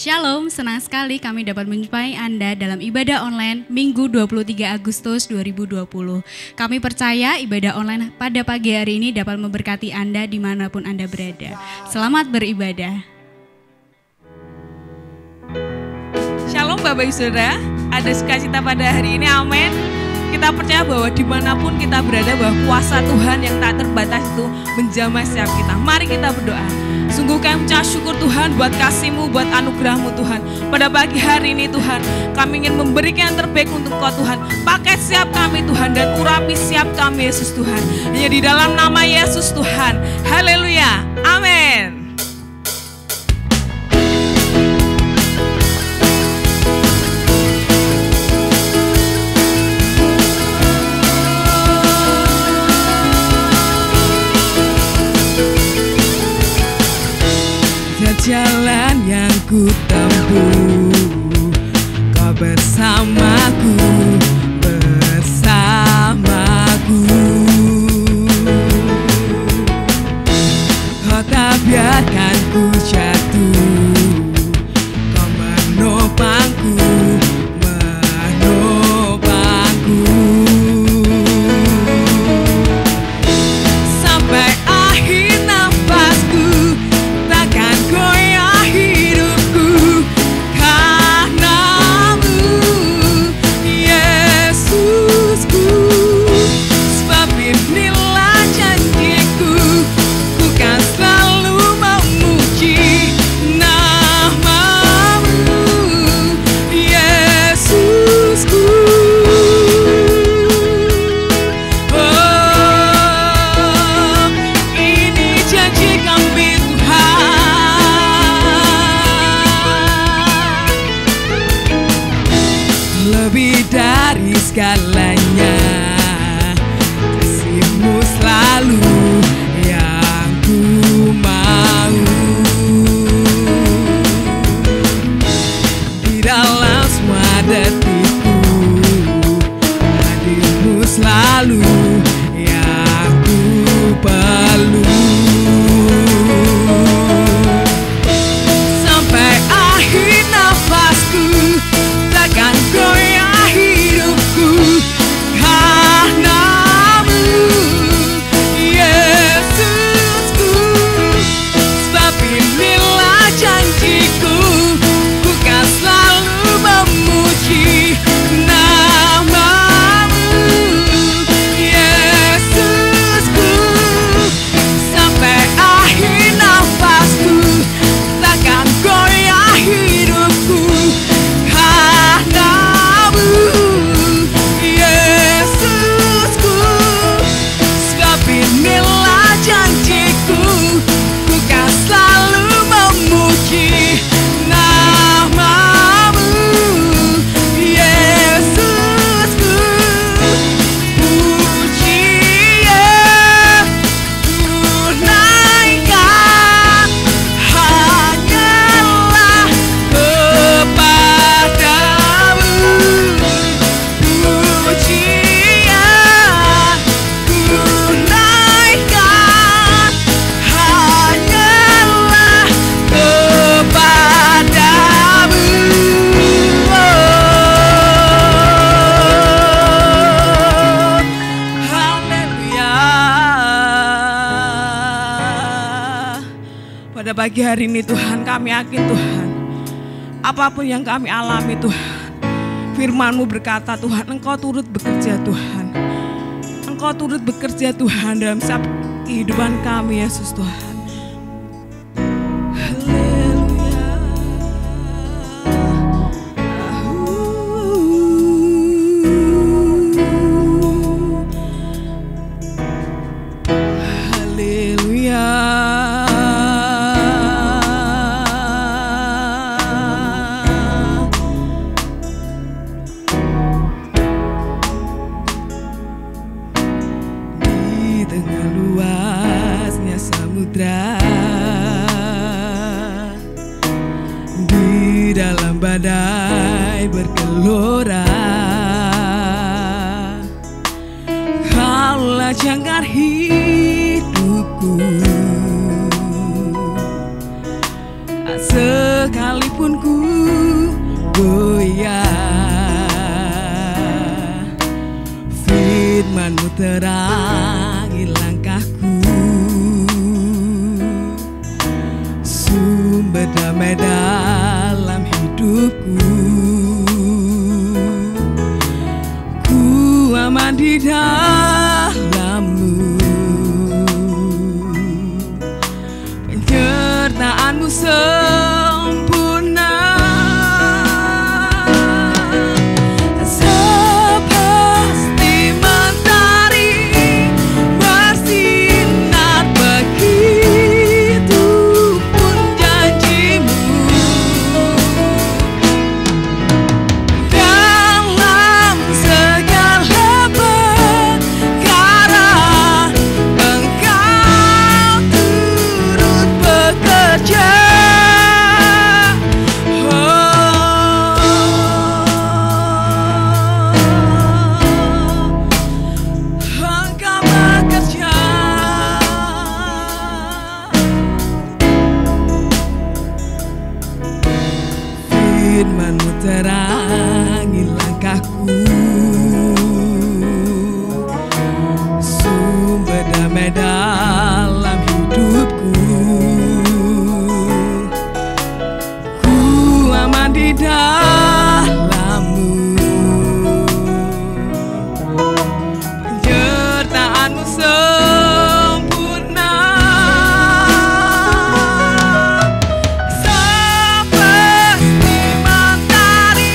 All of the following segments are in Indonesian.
Shalom, senang sekali kami dapat menjumpai Anda dalam ibadah online Minggu 23 Agustus 2020. Kami percaya ibadah online pada pagi hari ini dapat memberkati Anda dimanapun Anda berada. Selamat beribadah. Shalom Bapak Ibu Saudara, ada sukacita pada hari ini, amin. Kita percaya bahwa dimanapun kita berada, bahwa kuasa Tuhan yang tak terbatas itu menjamah setiap kita. Mari kita berdoa. Sungguh kami mengucap syukur Tuhan buat kasih-Mu, buat anugerah-Mu Tuhan. Pada pagi hari ini Tuhan, kami ingin memberikan yang terbaik untuk Kau Tuhan. Pakai siap kami Tuhan dan urapi siap kami Yesus Tuhan. Hanya di dalam nama Yesus Tuhan. Haleluya. Amin. Jalan yang ku tempuh, Kau bersamaku, bersamaku. Kau tak biarkan ku jatuh, Kau menopangku, menopangku. Sampai akhir nafasku, takkan goyah hidupku, karena-Mu, Yesusku. Sebab inilah janjiku, ku kan selalu memuji nama-Mu, Yesusku. Oh, ini janji kami lebih dari segalanya, kasih-Mu selalu yang ku mau. Di dalam semua detikku, hadir-Mu selalu yang ku perlu. Sampai akhir nafasku, takkan goyah hidupku, karena-Mu, Yesusku. Sebab inilah janjiku, ku kan selalu memuji nama-Mu, Yesusku. Sampai akhir nafasku, takkan goyah hidupku, karena-Mu, Yesusku. Sebab inilah janjiku, ku kan selalu memuji nama-Mu, Yesusku. Pujian ku naikkan hanyalah kepada-Mu. Pujian ku naikkan hanyalah kepada-Mu. Haleluya. Pada pagi hari ini Tuhan, kami yakin Tuhan, apapun yang kami alami Tuhan, firman-Mu berkata Tuhan, Engkau turut bekerja Tuhan. Engkau turut bekerja Tuhan dalam setiap kehidupan kami Yesus Tuhan. Haleluya. Haleluya. Di tengah luasnya samudra, di dalam badai bergelora, Kaulah jangkar hidupku. Sekalipun ku setia, firman-Mu terangi langkahku, sumber damai dalam hidupku. Ku aman di dalam-Mu, penyertaan-Mu sempurna, seperti mentari bersinar, begitu pun janji-Mu. Dalam segala perkara Engkau turut bekerja. Engkau bekerja. Firman-Mu terangi langkahku, sumber damai dalam hidupku. Ku aman di dalam-Mu, penyertaan-Mu sempurna, seperti mentari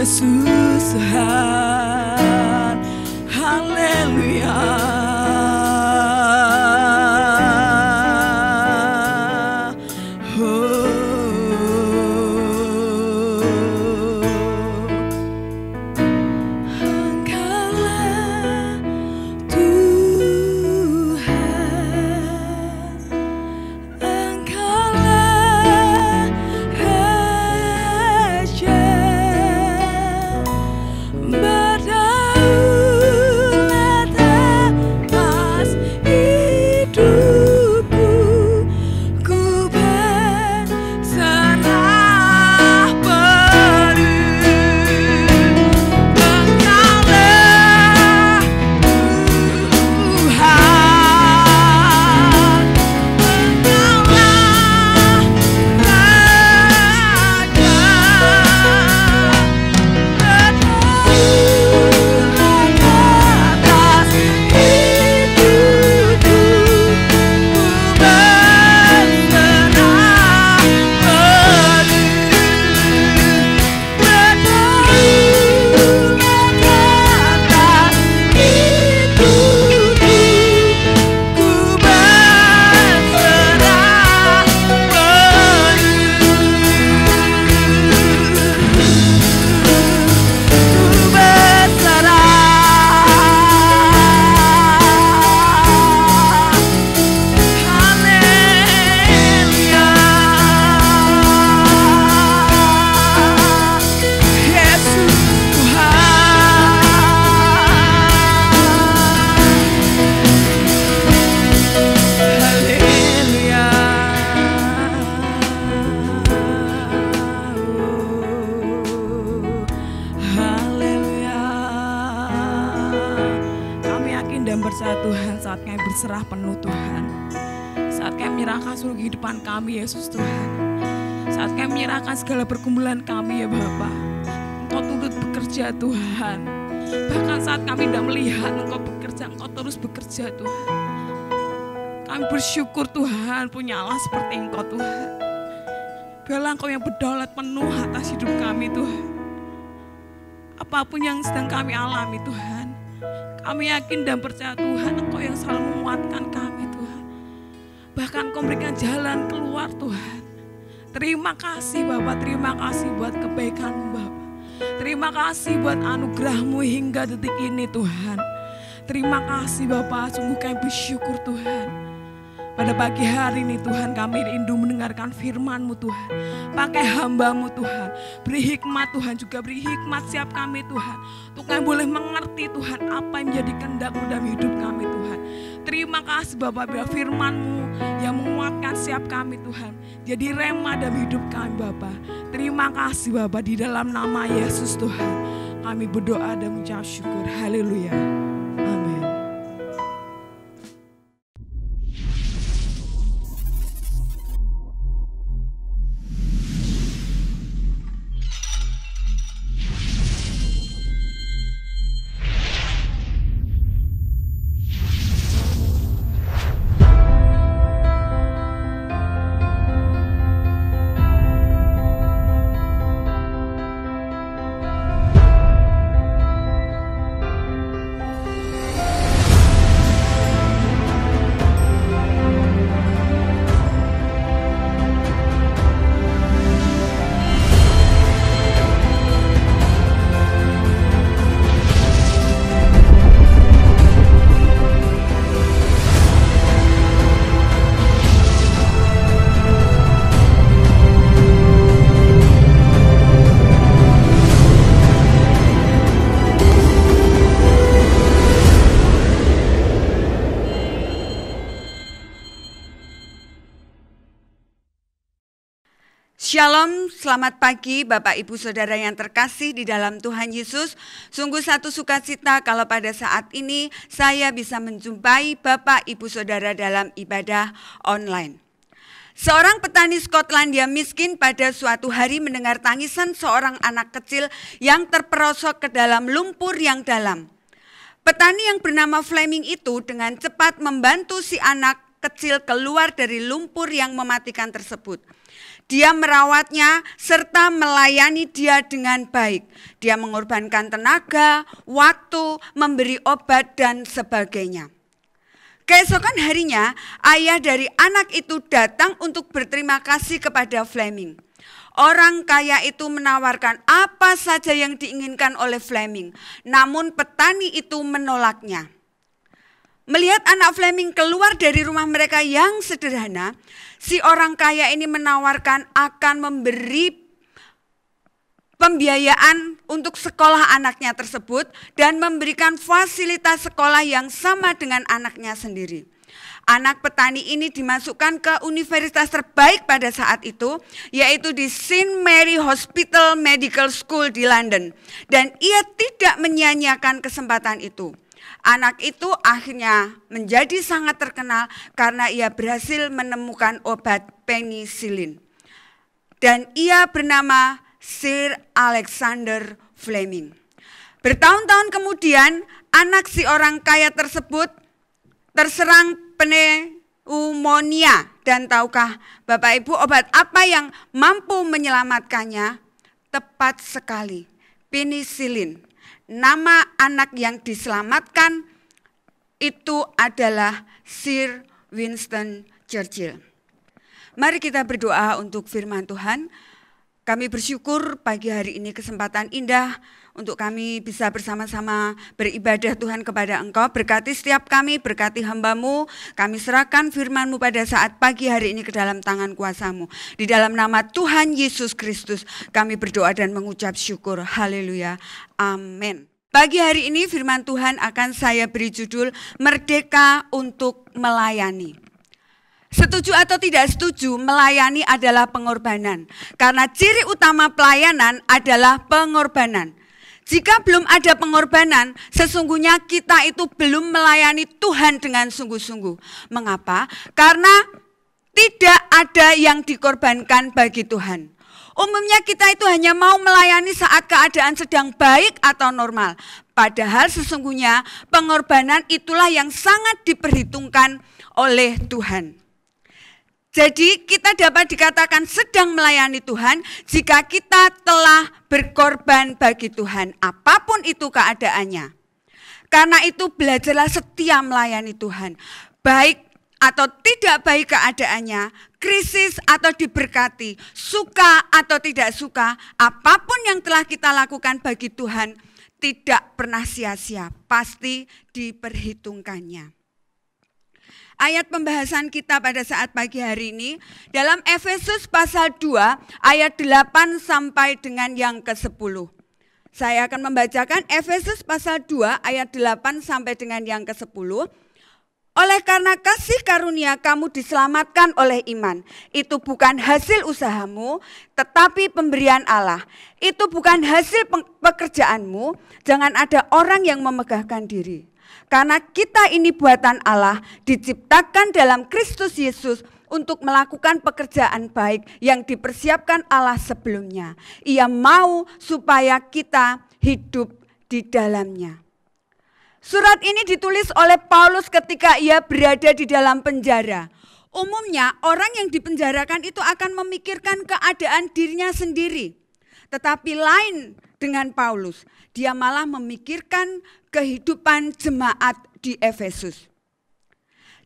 Yesus Tuhan. Haleluya. Tuhan, saat kami berserah penuh Tuhan, saat kami menyerahkan seluruh kehidupan kami Yesus Tuhan, saat kami menyerahkan segala pergumulan kami ya Bapa, Engkau turut bekerja Tuhan. Bahkan saat kami tidak melihat Engkau bekerja, Engkau terus bekerja Tuhan. Kami bersyukur Tuhan punya Allah seperti Engkau Tuhan. Biarlah Engkau yang berdaulat penuh atas hidup kami Tuhan. Apapun yang sedang kami alami Tuhan, kami yakin dan percaya Tuhan, Engkau yang selalu menguatkan kami Tuhan. Bahkan Engkau memberikan jalan keluar Tuhan. Terima kasih Bapak, terima kasih buat kebaikan-Mu Bapak. Terima kasih buat anugerah-Mu hingga detik ini Tuhan. Terima kasih Bapak, sungguh kami bersyukur Tuhan. Pada pagi hari ini Tuhan, kami rindu mendengarkan firman-Mu Tuhan. Pakai hamba-Mu Tuhan. Beri hikmat Tuhan, juga beri hikmat siap kami Tuhan. Untuk kami boleh mengerti Tuhan apa yang menjadi kehendak-Mu dalam hidup kami Tuhan. Terima kasih Bapak, biar firman-Mu yang menguatkan siap kami Tuhan. Jadi rema dalam hidup kami Bapak. Terima kasih Bapak, di dalam nama Yesus Tuhan. Kami berdoa dan mengucap syukur. Haleluya. Amin. Shalom, selamat pagi Bapak Ibu Saudara yang terkasih di dalam Tuhan Yesus. Sungguh satu sukacita kalau pada saat ini saya bisa menjumpai Bapak Ibu Saudara dalam ibadah online. Seorang petani Skotlandia miskin pada suatu hari mendengar tangisan seorang anak kecil yang terperosok ke dalam lumpur yang dalam. Petani yang bernama Fleming itu dengan cepat membantu si anak kecil keluar dari lumpur yang mematikan tersebut. Dia merawatnya serta melayani dia dengan baik. Dia mengorbankan tenaga, waktu, memberi obat dan sebagainya. Keesokan harinya, ayah dari anak itu datang untuk berterima kasih kepada Fleming. Orang kaya itu menawarkan apa saja yang diinginkan oleh Fleming, namun petani itu menolaknya. Melihat anak Fleming keluar dari rumah mereka yang sederhana, si orang kaya ini menawarkan akan memberi pembiayaan untuk sekolah anaknya tersebut dan memberikan fasilitas sekolah yang sama dengan anaknya sendiri. Anak petani ini dimasukkan ke universitas terbaik pada saat itu, yaitu di St. Mary Hospital Medical School di London. Dan ia tidak menyia-nyiakan kesempatan itu. Anak itu akhirnya menjadi sangat terkenal karena ia berhasil menemukan obat penisilin. Dan ia bernama Sir Alexander Fleming. Bertahun-tahun kemudian, anak si orang kaya tersebut terserang pneumonia. Dan tahukah Bapak Ibu obat apa yang mampu menyelamatkannya? Tepat sekali, penisilin. Nama anak yang diselamatkan itu adalah Sir Winston Churchill. Mari kita berdoa untuk firman Tuhan. Kami bersyukur pagi hari ini kesempatan indah untuk kami bisa bersama-sama beribadah Tuhan kepada Engkau. Berkati setiap kami, berkati hamba-Mu. Kami serahkan firman-Mu pada saat pagi hari ini ke dalam tangan kuasa-Mu. Di dalam nama Tuhan Yesus Kristus kami berdoa dan mengucap syukur. Haleluya. Amin. Pagi hari ini firman Tuhan akan saya beri judul Merdeka untuk Melayani. Setuju atau tidak setuju, melayani adalah pengorbanan. Karena ciri utama pelayanan adalah pengorbanan. Jika belum ada pengorbanan, sesungguhnya kita itu belum melayani Tuhan dengan sungguh-sungguh. Mengapa? Karena tidak ada yang dikorbankan bagi Tuhan. Umumnya kita itu hanya mau melayani saat keadaan sedang baik atau normal. Padahal sesungguhnya pengorbanan itulah yang sangat diperhitungkan oleh Tuhan. Jadi kita dapat dikatakan sedang melayani Tuhan jika kita telah berkorban bagi Tuhan, apapun itu keadaannya. Karena itu belajarlah setia melayani Tuhan, baik atau tidak baik keadaannya, krisis atau diberkati, suka atau tidak suka, apapun yang telah kita lakukan bagi Tuhan tidak pernah sia-sia, pasti diperhitungkannya. Ayat pembahasan kita pada saat pagi hari ini dalam Efesus pasal 2 ayat 8 sampai dengan yang ke-10. Saya akan membacakan Efesus pasal 2 ayat 8 sampai dengan yang ke-10. Oleh karena kasih karunia kamu diselamatkan oleh iman. Itu bukan hasil usahamu, tetapi pemberian Allah. Itu bukan hasil pekerjaanmu, jangan ada orang yang memegahkan diri. Karena kita ini buatan Allah, diciptakan dalam Kristus Yesus untuk melakukan pekerjaan baik yang dipersiapkan Allah sebelumnya. Ia mau supaya kita hidup di dalamnya. Surat ini ditulis oleh Paulus ketika ia berada di dalam penjara. Umumnya orang yang dipenjarakan itu akan memikirkan keadaan dirinya sendiri. Tetapi lain dengan Paulus, dia malah memikirkan kehidupan jemaat di Efesus.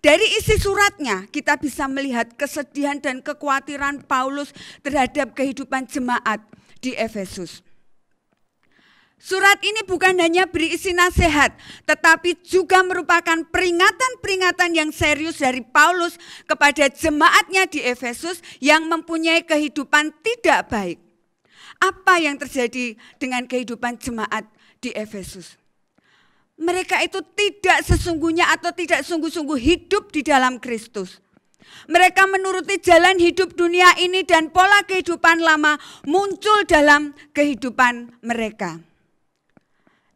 Dari isi suratnya kita bisa melihat kesedihan dan kekhawatiran Paulus terhadap kehidupan jemaat di Efesus. Surat ini bukan hanya berisi nasihat, tetapi juga merupakan peringatan-peringatan yang serius dari Paulus kepada jemaatnya di Efesus yang mempunyai kehidupan tidak baik. Apa yang terjadi dengan kehidupan jemaat di Efesus? Mereka itu tidak sesungguhnya atau tidak sungguh-sungguh hidup di dalam Kristus. Mereka menuruti jalan hidup dunia ini dan pola kehidupan lama muncul dalam kehidupan mereka.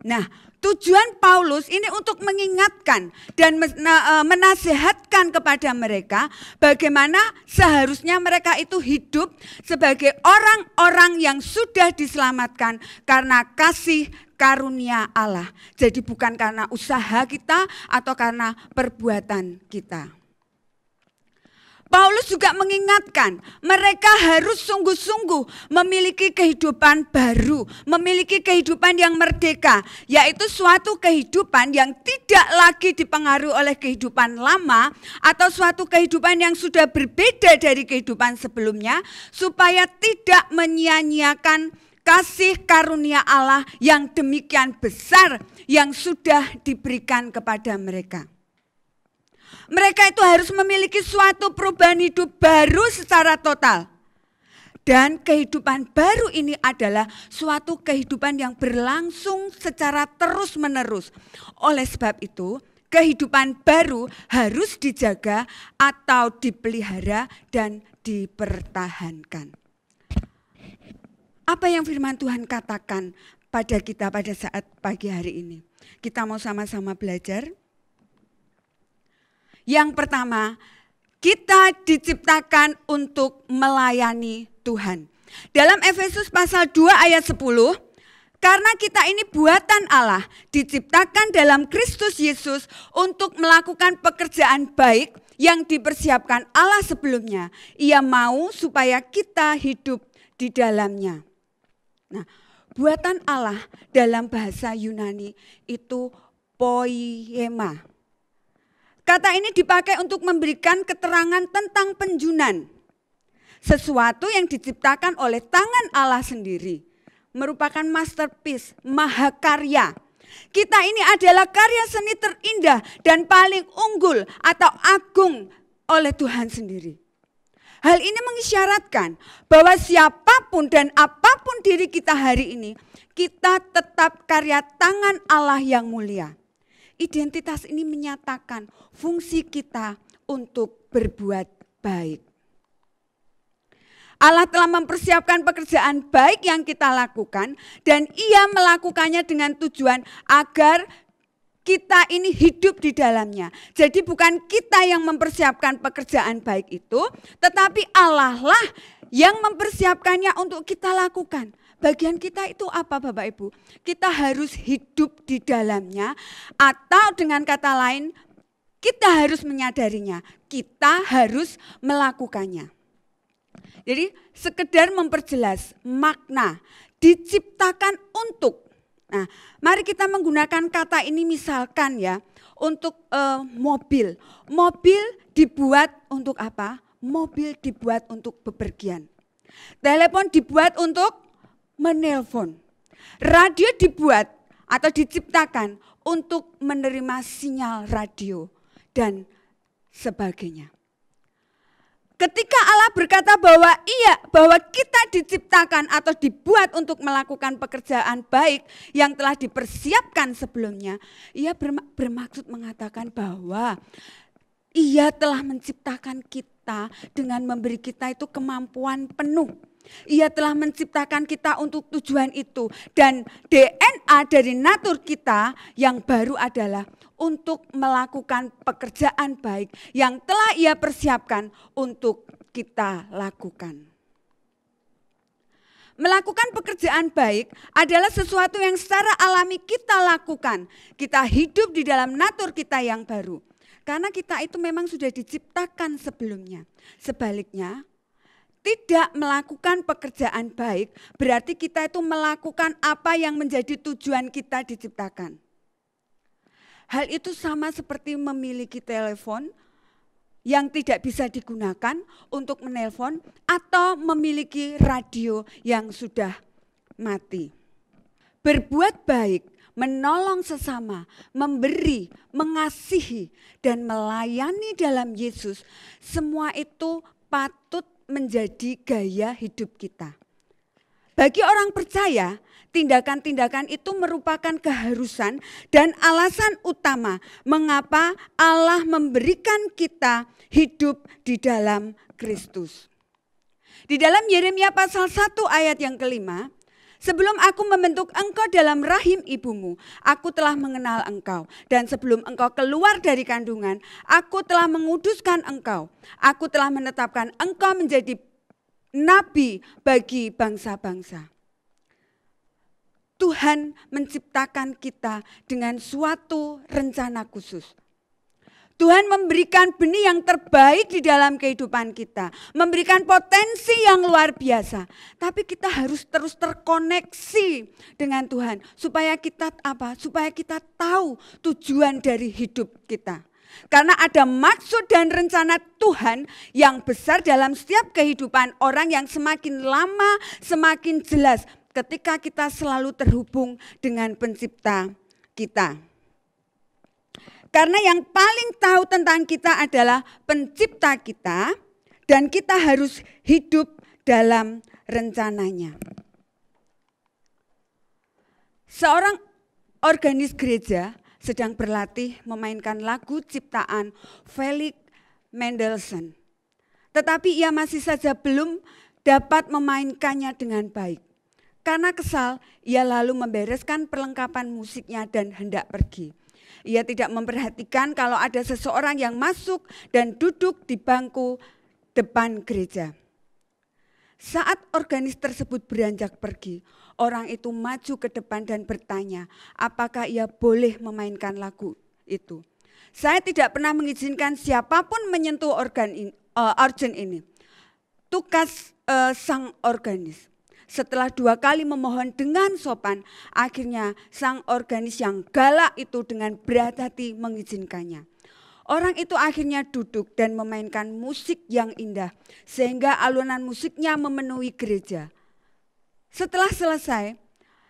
Nah, tujuan Paulus ini untuk mengingatkan dan menasihatkan kepada mereka bagaimana seharusnya mereka itu hidup sebagai orang-orang yang sudah diselamatkan karena kasih karunia Allah. Jadi bukan karena usaha kita atau karena perbuatan kita. Paulus juga mengingatkan mereka harus sungguh-sungguh memiliki kehidupan baru, memiliki kehidupan yang merdeka, yaitu suatu kehidupan yang tidak lagi dipengaruhi oleh kehidupan lama atau suatu kehidupan yang sudah berbeda dari kehidupan sebelumnya, supaya tidak menyia-nyiakan kasih karunia Allah yang demikian besar yang sudah diberikan kepada mereka. Mereka itu harus memiliki suatu perubahan hidup baru secara total. Dan kehidupan baru ini adalah suatu kehidupan yang berlangsung secara terus-menerus. Oleh sebab itu, kehidupan baru harus dijaga atau dipelihara dan dipertahankan. Apa yang firman Tuhan katakan pada kita pada saat pagi hari ini? Kita mau sama-sama belajar. Yang pertama, kita diciptakan untuk melayani Tuhan. Dalam Efesus pasal 2 ayat 10, karena kita ini buatan Allah, diciptakan dalam Kristus Yesus untuk melakukan pekerjaan baik yang dipersiapkan Allah sebelumnya. Ia mau supaya kita hidup di dalamnya. Nah, buatan Allah dalam bahasa Yunani itu poiema. Kata ini dipakai untuk memberikan keterangan tentang penjunan. Sesuatu yang diciptakan oleh tangan Allah sendiri. Merupakan masterpiece, mahakarya. Kita ini adalah karya seni terindah dan paling unggul atau agung oleh Tuhan sendiri. Hal ini mengisyaratkan bahwa siapapun dan apapun diri kita hari ini, kita tetap karya tangan Allah yang mulia. Identitas ini menyatakan fungsi kita untuk berbuat baik. Allah telah mempersiapkan pekerjaan baik yang kita lakukan dan Ia melakukannya dengan tujuan agar kita ini hidup di dalamnya. Jadi bukan kita yang mempersiapkan pekerjaan baik itu, tetapi Allah lah yang mempersiapkannya untuk kita lakukan. Bagian kita itu apa Bapak Ibu? Kita harus hidup di dalamnya, atau dengan kata lain kita harus menyadarinya, kita harus melakukannya. Jadi sekedar memperjelas makna diciptakan untuk. Nah, mari kita menggunakan kata ini misalkan ya, untuk mobil. Mobil dibuat untuk apa? Mobil dibuat untuk bepergian. Telepon dibuat untuk menelpon. Radio dibuat atau diciptakan untuk menerima sinyal radio dan sebagainya. Ketika Allah berkata bahwa kita diciptakan atau dibuat untuk melakukan pekerjaan baik yang telah dipersiapkan sebelumnya, Ia bermaksud mengatakan bahwa Ia telah menciptakan kita dengan memberi kita itu kemampuan penuh. Ia telah menciptakan kita untuk tujuan itu, dan DNA dari natur kita yang baru adalah untuk melakukan pekerjaan baik yang telah Ia persiapkan untuk kita lakukan. Melakukan pekerjaan baik adalah sesuatu yang secara alami kita lakukan. Kita hidup di dalam natur kita yang baru. Karena kita itu memang sudah diciptakan sebelumnya. Sebaliknya, tidak melakukan pekerjaan baik berarti kita itu melakukan apa yang menjadi tujuan kita diciptakan. Hal itu sama seperti memiliki telepon yang tidak bisa digunakan untuk menelpon atau memiliki radio yang sudah mati. Berbuat baik, menolong sesama, memberi, mengasihi, dan melayani dalam Yesus, semua itu patut menjadi gaya hidup kita. Bagi orang percaya, tindakan-tindakan itu merupakan keharusan dan alasan utama mengapa Allah memberikan kita hidup di dalam Kristus. Di dalam Yeremia pasal 1 ayat yang kelima, sebelum aku membentuk engkau dalam rahim ibumu, aku telah mengenal engkau. Dan sebelum engkau keluar dari kandungan, aku telah menguduskan engkau. Aku telah menetapkan engkau menjadi nabi bagi bangsa-bangsa. Tuhan menciptakan kita dengan suatu rencana khusus. Tuhan memberikan benih yang terbaik di dalam kehidupan kita. Memberikan potensi yang luar biasa. Tapi kita harus terus terkoneksi dengan Tuhan. Supaya kita apa? Supaya kita tahu tujuan dari hidup kita. Karena ada maksud dan rencana Tuhan yang besar dalam setiap kehidupan orang yang semakin lama semakin jelas. Ketika kita selalu terhubung dengan pencipta kita. Karena yang paling tahu tentang kita adalah pencipta kita dan kita harus hidup dalam rencananya. Seorang organis gereja sedang berlatih memainkan lagu ciptaan Felix Mendelssohn. Tetapi ia masih saja belum dapat memainkannya dengan baik. Karena kesal, ia lalu membereskan perlengkapan musiknya dan hendak pergi. Ia tidak memperhatikan kalau ada seseorang yang masuk dan duduk di bangku depan gereja. Saat organis tersebut beranjak pergi, orang itu maju ke depan dan bertanya, apakah ia boleh memainkan lagu itu. Saya tidak pernah mengizinkan siapapun menyentuh organ ini. Tugas sang organis. Setelah 2 kali memohon dengan sopan, akhirnya sang organis yang galak itu dengan berat hati mengizinkannya. Orang itu akhirnya duduk dan memainkan musik yang indah, sehingga alunan musiknya memenuhi gereja. Setelah selesai,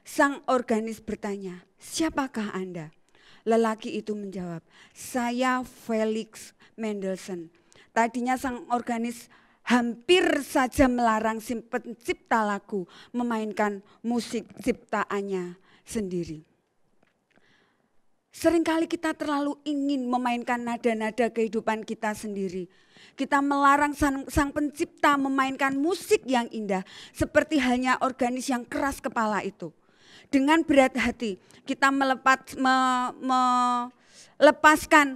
sang organis bertanya, siapakah Anda? Lelaki itu menjawab, saya Felix Mendelssohn. Tadinya sang organis hampir saja melarang si pencipta lagu memainkan musik ciptaannya sendiri. Seringkali kita terlalu ingin memainkan nada-nada kehidupan kita sendiri. Kita melarang sang pencipta memainkan musik yang indah seperti halnya organis yang keras kepala itu. Dengan berat hati kita melepaskan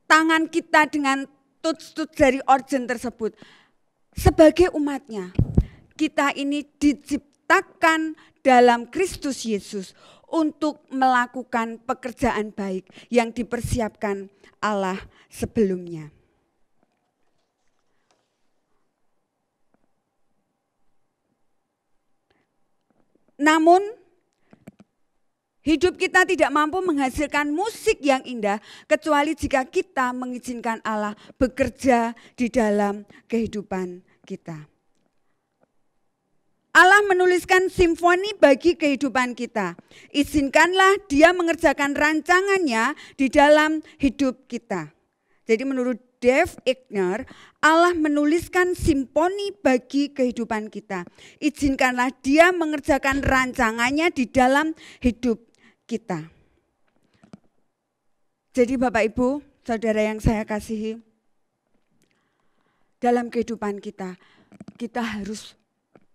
tangan kita dengan tuts-tuts dari organ tersebut. Sebagai umatnya, kita ini diciptakan dalam Kristus Yesus untuk melakukan pekerjaan baik yang dipersiapkan Allah sebelumnya. Namun, hidup kita tidak mampu menghasilkan musik yang indah kecuali jika kita mengizinkan Allah bekerja di dalam kehidupan kita. Allah menuliskan simfoni bagi kehidupan kita. Izinkanlah Dia mengerjakan rancangannya di dalam hidup kita. Jadi menurut Dave Egner, Allah menuliskan simfoni bagi kehidupan kita. Izinkanlah Dia mengerjakan rancangannya di dalam hidup kita. Jadi Bapak Ibu, saudara yang saya kasihi, dalam kehidupan kita harus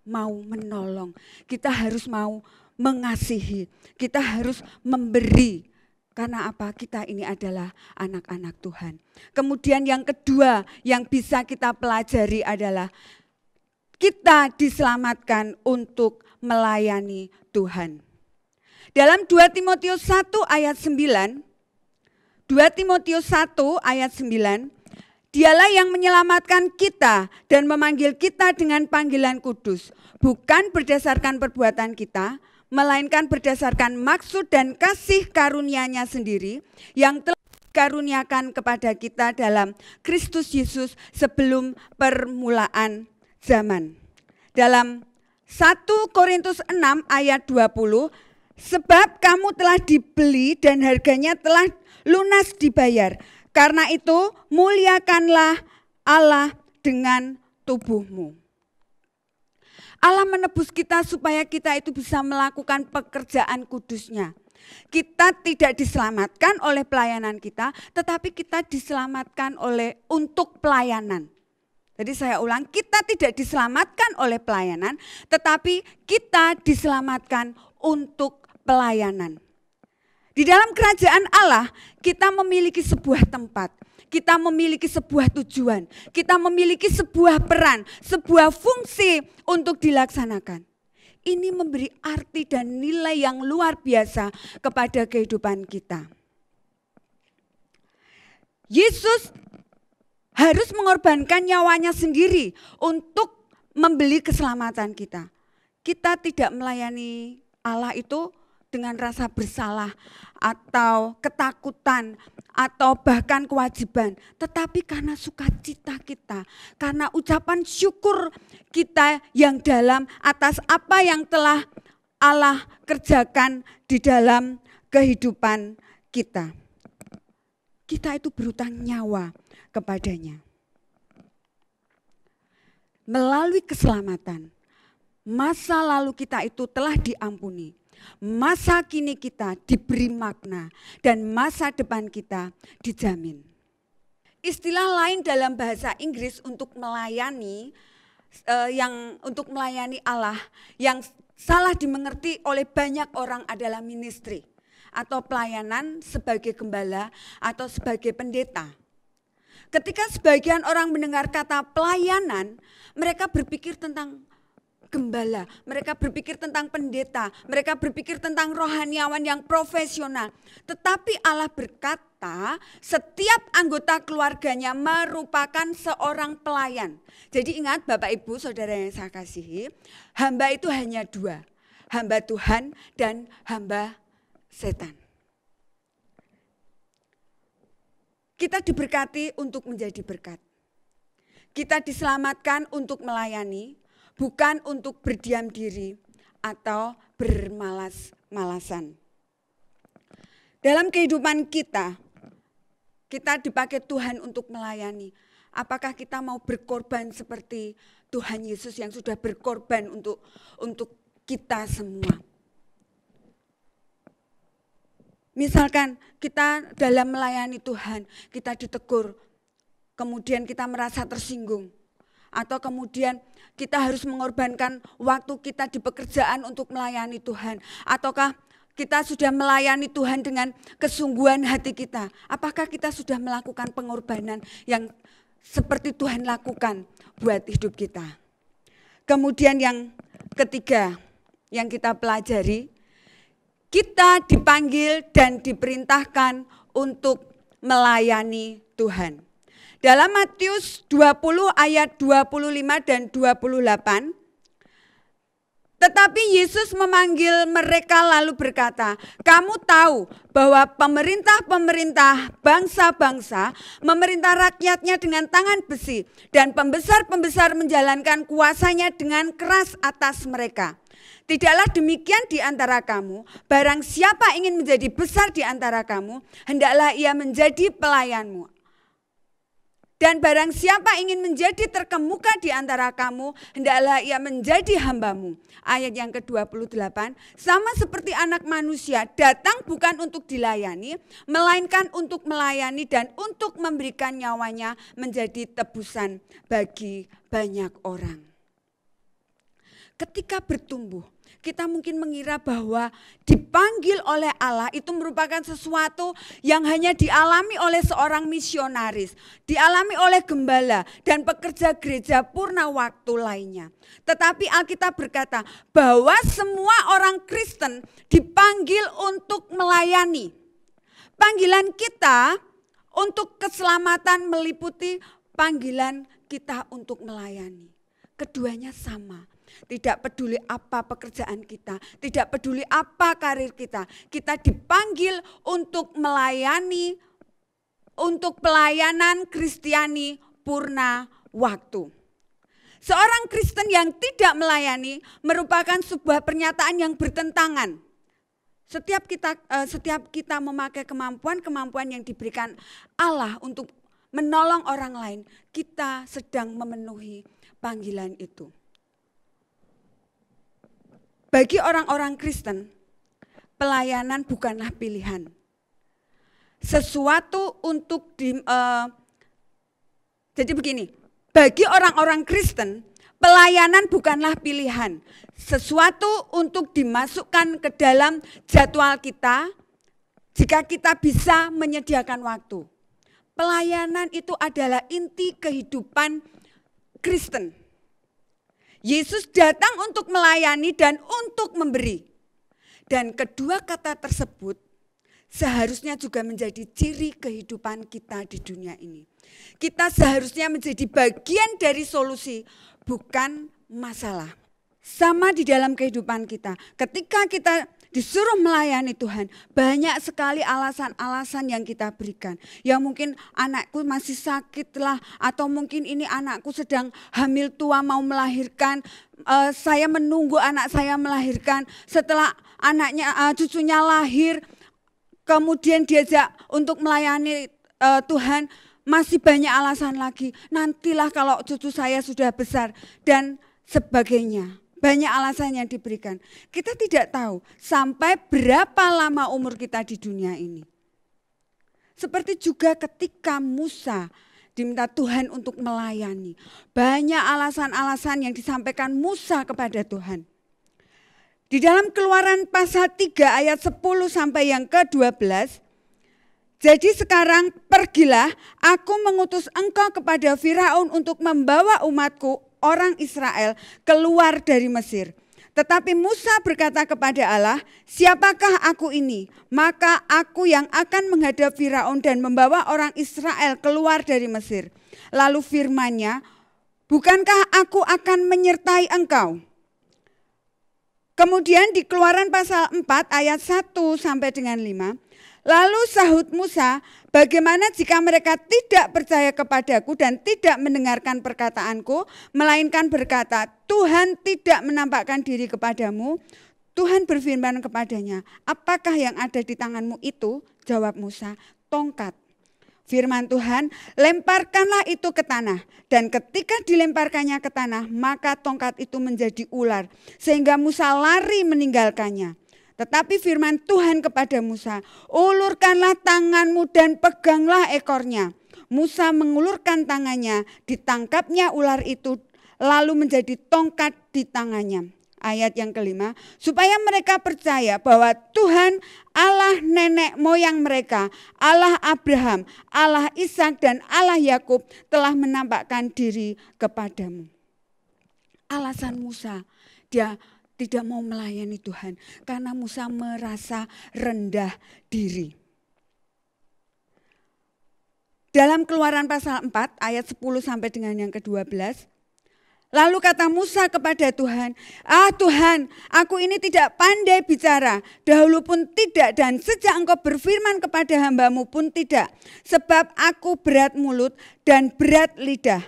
mau menolong, kita harus mau mengasihi, kita harus memberi. Karena apa? Kita ini adalah anak-anak Tuhan. Kemudian yang kedua yang bisa kita pelajari adalah kita diselamatkan untuk melayani Tuhan. Dalam 2 Timotius 1 ayat 9, 2 Timotius 1 ayat 9, Dialah yang menyelamatkan kita dan memanggil kita dengan panggilan kudus, bukan berdasarkan perbuatan kita, melainkan berdasarkan maksud dan kasih karunia-Nya sendiri yang telah dikaruniakan kepada kita dalam Kristus Yesus sebelum permulaan zaman. Dalam 1 Korintus 6 ayat 20, sebab kamu telah dibeli dan harganya telah lunas dibayar. Karena itu muliakanlah Allah dengan tubuhmu. Allah menebus kita supaya kita itu bisa melakukan pekerjaan kudus-Nya. Kita tidak diselamatkan oleh pelayanan kita, tetapi kita diselamatkan untuk pelayanan. Jadi saya ulang, kita tidak diselamatkan oleh pelayanan, tetapi kita diselamatkan untuk pelayanan. Di dalam kerajaan Allah, kita memiliki sebuah tempat, kita memiliki sebuah tujuan, kita memiliki sebuah peran, sebuah fungsi untuk dilaksanakan. Ini memberi arti dan nilai yang luar biasa kepada kehidupan kita. Yesus harus mengorbankan nyawanya sendiri untuk membeli keselamatan kita. Kita tidak melayani Allah itu dengan rasa bersalah atau ketakutan atau bahkan kewajiban, tetapi karena sukacita kita, karena ucapan syukur kita yang dalam atas apa yang telah Allah kerjakan di dalam kehidupan kita. Kita itu berutang nyawa kepadanya. Melalui keselamatan, masa lalu kita itu telah diampuni. Masa kini kita diberi makna dan masa depan kita dijamin. Istilah lain dalam bahasa Inggris untuk melayani Allah yang salah dimengerti oleh banyak orang adalah ministry atau pelayanan sebagai gembala atau sebagai pendeta. Ketika sebagian orang mendengar kata pelayanan, mereka berpikir tentang gembala, mereka berpikir tentang pendeta, mereka berpikir tentang rohaniawan yang profesional. Tetapi Allah berkata, setiap anggota keluarganya merupakan seorang pelayan. Jadi ingat Bapak Ibu Saudara yang saya kasihi, hamba itu hanya dua, hamba Tuhan dan hamba setan. Kita diberkati untuk menjadi berkat. Kita diselamatkan untuk melayani, bukan untuk berdiam diri atau bermalas-malasan. Dalam kehidupan kita dipakai Tuhan untuk melayani. Apakah kita mau berkorban seperti Tuhan Yesus yang sudah berkorban untuk kita semua? Misalkan kita dalam melayani Tuhan, kita ditegur, kemudian kita merasa tersinggung. Atau kemudian kita harus mengorbankan waktu kita di pekerjaan untuk melayani Tuhan. Ataukah kita sudah melayani Tuhan dengan kesungguhan hati kita? Apakah kita sudah melakukan pengorbanan yang seperti Tuhan lakukan buat hidup kita? Kemudian yang ketiga yang kita pelajari, kita dipanggil dan diperintahkan untuk melayani Tuhan. Dalam Matius 20 ayat 25 dan 28, tetapi Yesus memanggil mereka lalu berkata, kamu tahu bahwa pemerintah-pemerintah bangsa-bangsa memerintah rakyatnya dengan tangan besi dan pembesar-pembesar menjalankan kuasanya dengan keras atas mereka. Tidaklah demikian di antara kamu, barang siapa ingin menjadi besar di antara kamu, hendaklah ia menjadi pelayanmu. Dan barang siapa ingin menjadi terkemuka di antara kamu, hendaklah ia menjadi hambamu. Ayat yang ke-28, sama seperti anak manusia datang bukan untuk dilayani, melainkan untuk melayani dan untuk memberikan nyawanya menjadi tebusan bagi banyak orang. Ketika bertumbuh, kita mungkin mengira bahwa dipanggil oleh Allah itu merupakan sesuatu yang hanya dialami oleh seorang misionaris, dialami oleh gembala dan pekerja gereja purna waktu lainnya. Tetapi Alkitab berkata bahwa semua orang Kristen dipanggil untuk melayani. Panggilan kita untuk keselamatan meliputi panggilan kita untuk melayani. Keduanya sama. Tidak peduli apa pekerjaan kita, tidak peduli apa karir kita dipanggil untuk melayani, untuk pelayanan Kristiani purna waktu. Seorang Kristen yang tidak melayani merupakan sebuah pernyataan yang bertentangan. Setiap kita memakai kemampuan yang diberikan Allah untuk menolong orang lain, kita sedang memenuhi panggilan itu. Bagi orang-orang Kristen, pelayanan bukanlah pilihan. Sesuatu untuk jadi begini, bagi orang-orang Kristen, pelayanan bukanlah pilihan. Sesuatu untuk dimasukkan ke dalam jadwal kita jika kita bisa menyediakan waktu. Pelayanan itu adalah inti kehidupan Kristen. Yesus datang untuk melayani dan untuk memberi. Dan kedua kata tersebut seharusnya juga menjadi ciri kehidupan kita di dunia ini. Kita seharusnya menjadi bagian dari solusi, bukan masalah. Sama di dalam kehidupan kita. Ketika kita disuruh melayani Tuhan, banyak sekali alasan-alasan yang kita berikan. Ya mungkin anakku masih sakit lah, atau mungkin ini anakku sedang hamil tua mau melahirkan. Saya menunggu anak saya melahirkan. Setelah cucunya lahir, kemudian diajak untuk melayani Tuhan, masih banyak alasan lagi. Nantilah kalau cucu saya sudah besar dan sebagainya. Banyak alasan yang diberikan. Kita tidak tahu sampai berapa lama umur kita di dunia ini. Seperti juga ketika Musa diminta Tuhan untuk melayani. Banyak alasan-alasan yang disampaikan Musa kepada Tuhan. Di dalam Keluaran pasal 3 ayat 10 sampai yang ke-12. Jadi sekarang pergilah, aku mengutus engkau kepada Firaun untuk membawa umatku orang Israel keluar dari Mesir. Tetapi Musa berkata kepada Allah, siapakah aku ini? Maka aku yang akan menghadap Firaun dan membawa orang Israel keluar dari Mesir. Lalu firman-Nya, bukankah aku akan menyertai engkau? Kemudian di Keluaran pasal 4 ayat 1 sampai dengan 5. Lalu sahut Musa, bagaimana jika mereka tidak percaya kepadaku dan tidak mendengarkan perkataanku, melainkan berkata, Tuhan tidak menampakkan diri kepadamu. Tuhan berfirman kepadanya, apakah yang ada di tanganmu itu? Jawab Musa, tongkat. Firman Tuhan, lemparkanlah itu ke tanah. Dan ketika dilemparkannya ke tanah, maka tongkat itu menjadi ular, sehingga Musa lari meninggalkannya. Tetapi firman Tuhan kepada Musa, ulurkanlah tanganmu dan peganglah ekornya. Musa mengulurkan tangannya, ditangkapnya ular itu, lalu menjadi tongkat di tangannya. Ayat yang kelima, supaya mereka percaya bahwa Tuhan Allah nenek moyang mereka, Allah Abraham, Allah Ishak dan Allah Yakub telah menampakkan diri kepadamu. Alasan Musa, dia tidak mau melayani Tuhan karena Musa merasa rendah diri. Dalam Keluaran pasal 4 ayat 10 sampai dengan yang ke-12. Lalu kata Musa kepada Tuhan, Tuhan, aku ini tidak pandai bicara, dahulu pun tidak dan sejak engkau berfirman kepada hambamu pun tidak. Sebab aku berat mulut dan berat lidah.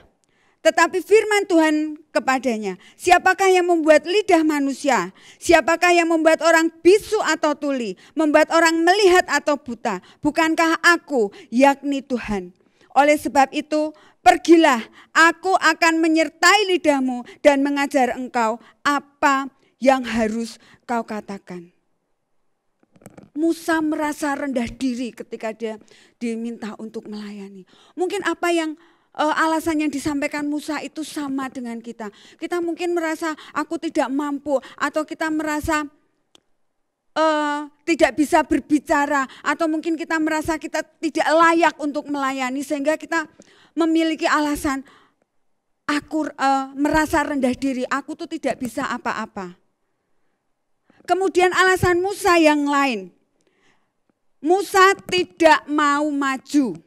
Tetapi firman Tuhan kepadanya, siapakah yang membuat lidah manusia? Siapakah yang membuat orang bisu atau tuli? Membuat orang melihat atau buta? Bukankah aku, yakni Tuhan? Oleh sebab itu, pergilah, aku akan menyertai lidahmu dan mengajar engkau apa yang harus kau katakan. Musa merasa rendah diri ketika dia diminta untuk melayani. Mungkin apa yang alasan yang disampaikan Musa itu sama dengan kita. Kita mungkin merasa aku tidak mampu, atau kita merasa tidak bisa berbicara, atau mungkin kita merasa kita tidak layak untuk melayani, sehingga kita memiliki alasan aku merasa rendah diri, aku tuh tidak bisa apa-apa. Kemudian alasan Musa yang lain, Musa tidak mau maju.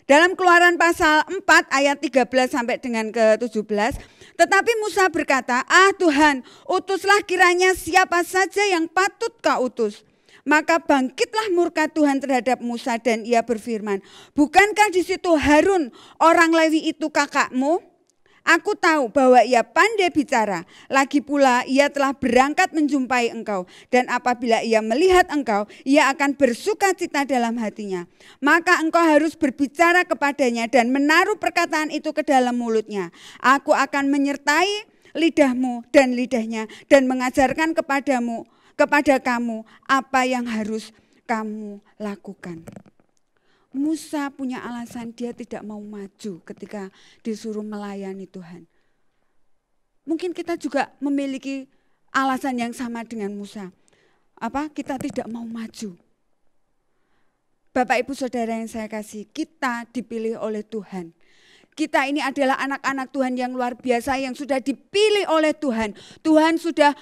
Dalam Keluaran pasal 4 ayat 13 sampai dengan ke-17, tetapi Musa berkata, Tuhan, utuslah kiranya siapa saja yang patut kau utus. Maka bangkitlah murka Tuhan terhadap Musa dan ia berfirman, bukankah di situ Harun orang Lewi itu kakakmu? Aku tahu bahwa ia pandai bicara, lagi pula ia telah berangkat menjumpai engkau. Dan apabila ia melihat engkau, ia akan bersuka cita dalam hatinya. Maka engkau harus berbicara kepadanya dan menaruh perkataan itu ke dalam mulutnya. Aku akan menyertai lidahmu dan lidahnya dan mengajarkan kepada kamu apa yang harus kamu lakukan. Musa punya alasan dia tidak mau maju ketika disuruh melayani Tuhan. Mungkin kita juga memiliki alasan yang sama dengan Musa. Kita tidak mau maju. Bapak Ibu Saudara yang saya kasih, kita dipilih oleh Tuhan. Kita ini adalah anak-anak Tuhan yang luar biasa yang sudah dipilih oleh Tuhan. Tuhan sudah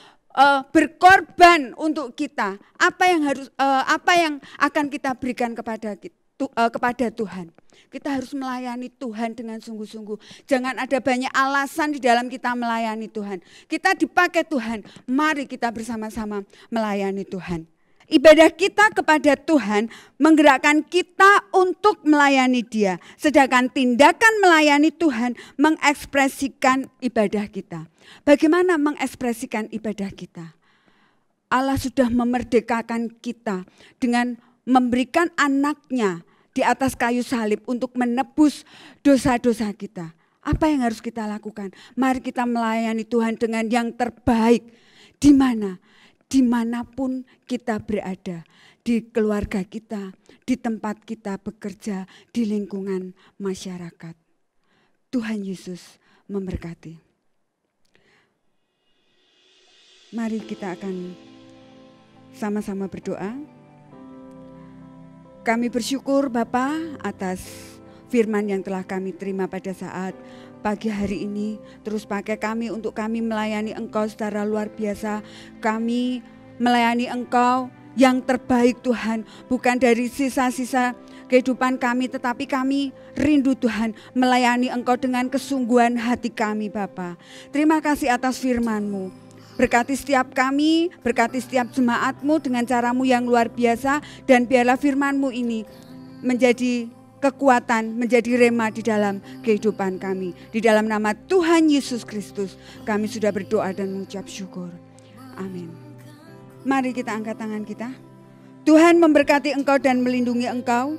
berkorban untuk kita. Apa yang akan kita berikan kepada Tuhan. Kita harus melayani Tuhan dengan sungguh-sungguh. Jangan ada banyak alasan di dalam kita melayani Tuhan. Kita dipakai Tuhan. Mari kita bersama-sama melayani Tuhan. Ibadah kita kepada Tuhan menggerakkan kita untuk melayani Dia. Sedangkan tindakan melayani Tuhan mengekspresikan ibadah kita. Bagaimana mengekspresikan ibadah kita? Allah sudah memerdekakan kita dengan memberikan anaknya di atas kayu salib untuk menebus dosa-dosa kita. Apa yang harus kita lakukan? Mari kita melayani Tuhan dengan yang terbaik. Di mana? Dimanapun kita berada, di keluarga kita, di tempat kita bekerja, di lingkungan masyarakat. Tuhan Yesus memberkati. Mari kita akan sama-sama berdoa. Kami bersyukur Bapa atas firman yang telah kami terima pada saat pagi hari ini. Terus pakai kami untuk kami melayani Engkau secara luar biasa. Kami melayani Engkau yang terbaik Tuhan. Bukan dari sisa-sisa kehidupan kami, tetapi kami rindu Tuhan melayani Engkau dengan kesungguhan hati kami Bapa. Terima kasih atas firman-Mu. Berkati setiap kami, berkati setiap jemaat-Mu dengan cara-Mu yang luar biasa. Dan biarlah firman-Mu ini menjadi kekuatan, menjadi rema di dalam kehidupan kami. Di dalam nama Tuhan Yesus Kristus kami sudah berdoa dan mengucap syukur. Amin. Mari kita angkat tangan kita. Tuhan memberkati engkau dan melindungi engkau.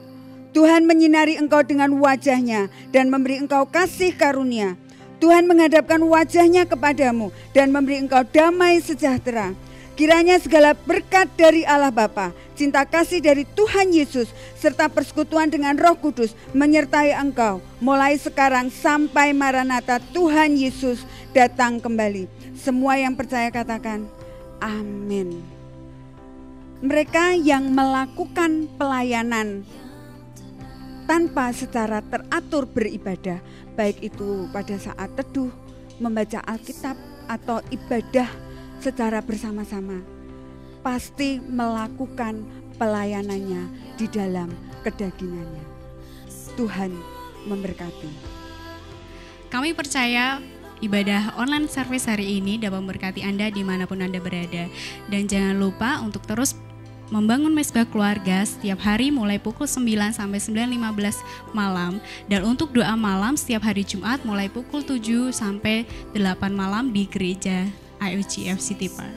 Tuhan menyinari engkau dengan wajah-Nya dan memberi engkau kasih karunia. Tuhan menghadapkan wajah-Nya kepadamu dan memberi engkau damai sejahtera. Kiranya segala berkat dari Allah Bapa, cinta kasih dari Tuhan Yesus, serta persekutuan dengan Roh Kudus menyertai engkau mulai sekarang sampai Maranatha Tuhan Yesus datang kembali. Semua yang percaya katakan amin. Mereka yang melakukan pelayanan tanpa secara teratur beribadah, baik itu pada saat teduh, membaca Alkitab atau ibadah secara bersama-sama, pasti melakukan pelayanannya di dalam kedagingannya. Tuhan memberkati. Kami percaya ibadah online service hari ini dapat memberkati Anda dimanapun Anda berada. Dan jangan lupa untuk terus membangun mesbah keluarga setiap hari mulai pukul 9 sampai 9.15 malam. Dan untuk doa malam setiap hari Jumat mulai pukul 7 sampai 8 malam di gereja IOGF City Park.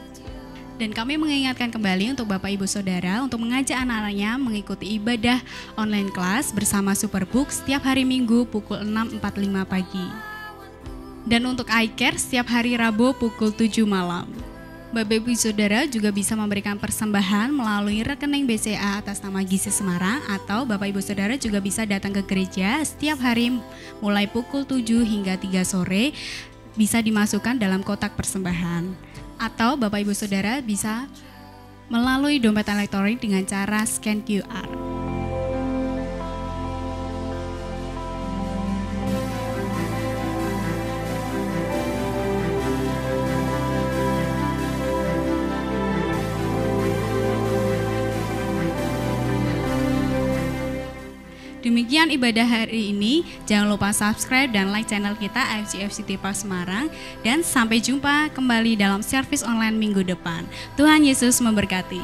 Dan kami mengingatkan kembali untuk Bapak Ibu Saudara untuk mengajak anak-anaknya mengikuti ibadah online kelas bersama Superbook setiap hari Minggu pukul 6.45 pagi. Dan untuk iCare setiap hari Rabu pukul 7 malam. Bapak Ibu Saudara juga bisa memberikan persembahan melalui rekening BCA atas nama Gizi Semarang, atau Bapak Ibu Saudara juga bisa datang ke gereja setiap hari mulai pukul 7 hingga 3 sore. Bisa dimasukkan dalam kotak persembahan, atau Bapak Ibu Saudara bisa melalui dompet elektronik dengan cara scan QR. Demikian ibadah hari ini. Jangan lupa subscribe dan like channel kita IOGF City Park Semarang. Dan sampai jumpa kembali dalam servis online minggu depan. Tuhan Yesus memberkati.